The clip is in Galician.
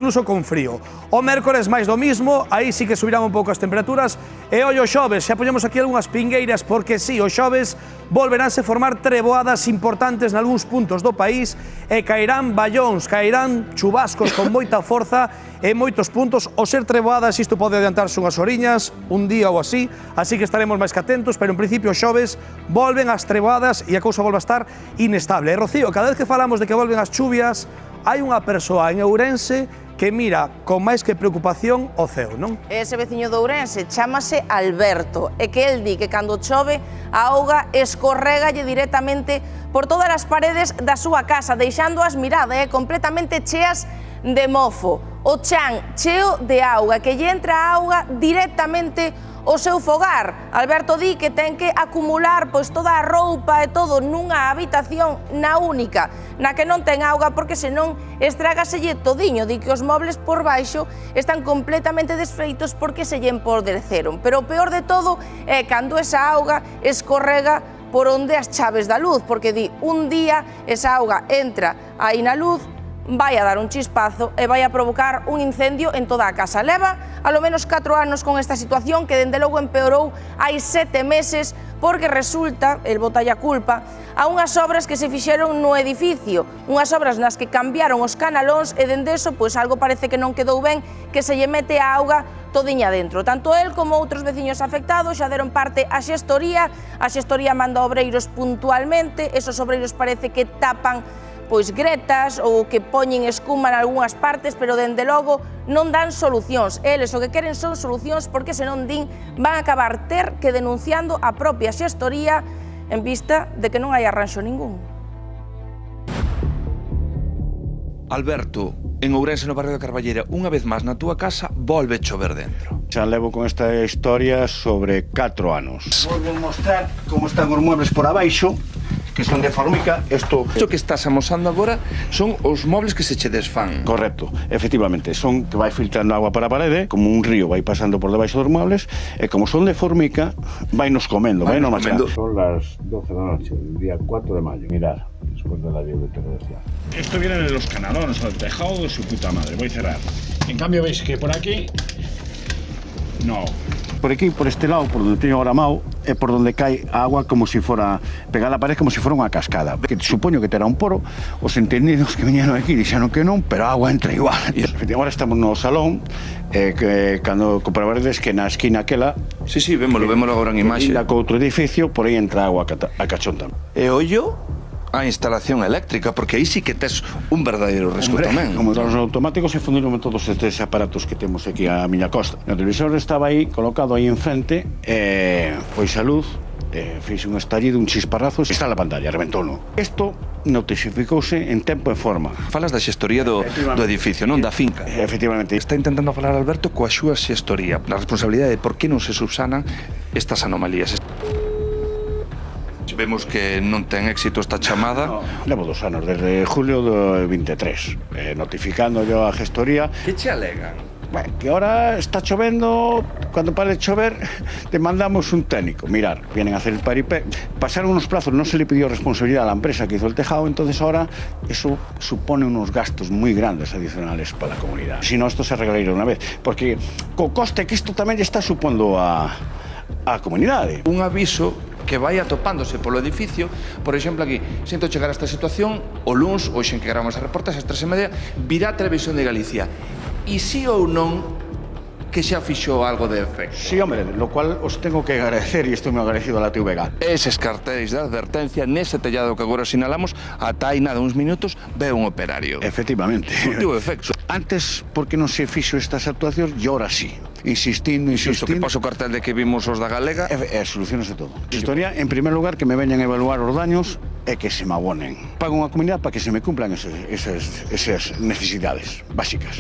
incluso con frío. O mércores máis do mismo, aí sí que subirán un pouco as temperaturas. E ollo xoves, xa poñemos aquí algunhas pingueiras porque sí, o xoves volveránse formar treboadas importantes nalgúns puntos do país e caerán ballóns, caerán chubascos con moita forza en moitos puntos. O ser treboadas isto pode adiantarse unhas horiñas, un día ou así que estaremos máis que atentos, pero en principio xoves volven as treboadas e a cousa volve a estar inestable. E Rocío, cada vez que falamos de que volven as chuvias, hai unha persoa en Ourense que mira con máis que preocupación o ceo, non? Ese veciño de Ourense chámase Alberto e que el di que cando chove a auga escorrégalle directamente por todas as paredes da súa casa, deixándoas mirada completamente cheas de mofo. O chan cheo de auga, que lle entra a auga directamente o seu fogar. Alberto di que ten que acumular pois toda a roupa e todo nunha habitación na única, na que non ten auga porque senón estrágaselle todiño. Di que os mobles por baixo están completamente desfeitos porque se lle empodreceron. Pero o peor de todo é cando esa auga escorrega por onde as chaves da luz, porque di un día esa auga entra aí na luz, vai a dar un chispazo e vai a provocar un incendio en toda a casa. Leva alo menos 4 anos con esta situación que dende logo empeorou hai 7 meses porque resulta, el botalle a culpa, a unhas obras que se fixeron no edificio, unhas obras nas que cambiaron os canalóns e dende eso, pois algo parece que non quedou ben, que se lle mete a auga todiña dentro. Tanto el como outros veciños afectados xa deron parte á xestoría, manda obreiros puntualmente, esos obreiros parece que tapan pois gretas ou que poñen escuma en algunhas partes, pero dende logo non dan solucións. Eles o que queren son solucións porque senón din van a acabar ter que denunciando a propia xestoría en vista de que non hai arranxo ningún. Alberto, en Ourense, no barrio de Carballera, unha vez máis na túa casa volve chover dentro. Xa levo con esta historia sobre 4 anos. Volvo a mostrar como están os muebles por abaixo, que son de formica. Isto que estás amosando agora son os mobles que se che desfán. Correcto, efectivamente, son que vai filtrando agua para a parede, como un río vai pasando por debaixo dos muebles, e como son de formica, vai nos comendo, vai nos machando. Son las 12 da noche, el día 4 de mayo. Mirad, después de la lluvia torrencial. Esto viene de los canalones, al tejado de su puta madre. Voy a cerrar. En cambio, veis que por aquí no. Por aquí, por este lado, por donde teño ahora mao, é por donde cae a agua como se fora pegada a parede, como se fora unha cascada. Que supoño que terá un poro. Os entendidos que viñeron aquí dixeron que non, pero a agua entra igual. E agora estamos no salón, que cando comprobaredes que na esquina aquela... Sí, vémolo agora en imaxe. Linda co outro edificio, por aí entra agua a cachón tamén. E ollo a instalación eléctrica, porque aí sí que tes un verdadeiro risco tamén. Como os automáticos se fundiron todos estes aparatos que temos aquí a miña costa. O televisor estaba aí, colocado aí enfrente, pois a luz, fixe un estallido, un chisparrazo, está na pantalla, reventou-no. Isto notificouse en tempo e forma. Falas da xestoría do edificio, non da finca. Efectivamente. Está intentando falar Alberto coa súa xestoría, na responsabilidade de por que non se subsanan estas anomalías. Vemos que non ten éxito esta chamada. No, levo 2 anos, desde julio do 23, notificando yo a gestoría. Que che alegan? Bueno, que ahora está chovendo, cuando pare de chover, te mandamos un técnico. Mirar, vienen a hacer el paripé. Pasaron unos plazos, no se le pidió responsabilidad a la empresa que hizo el tejado, entonces ahora eso supone unos gastos muy grandes adicionales para la comunidad. Si no, esto se arreglaría una vez, porque co coste que isto tamén está supondo a comunidade. Un aviso que vai atopándose polo edificio. Por exemplo, aquí, sinto chegar a esta situación, o luns, hoxe en que gravamos a reportaxe, às 3:30, virá a Televisión de Galicia. E si ou non que xa fixo algo de efecto? Sí, hombre, lo cual os tengo que agradecer, e estou moi agradecido a la TVG. Eses cartéis de advertencia nese tellado que agora sinalamos, ata aí nada uns minutos, ve un operario. Efectivamente. Surtiu efecto. Antes, porque non se fixo estas actuacións, e ahora sí. Insistindo. Isto que pasa o cartel de que vimos os da Galega. Solucionase todo. Historia, en primer lugar, que me veñan a evaluar os daños e que se me abonen. Pago unha comunidade para que se me cumplan esas necesidades básicas.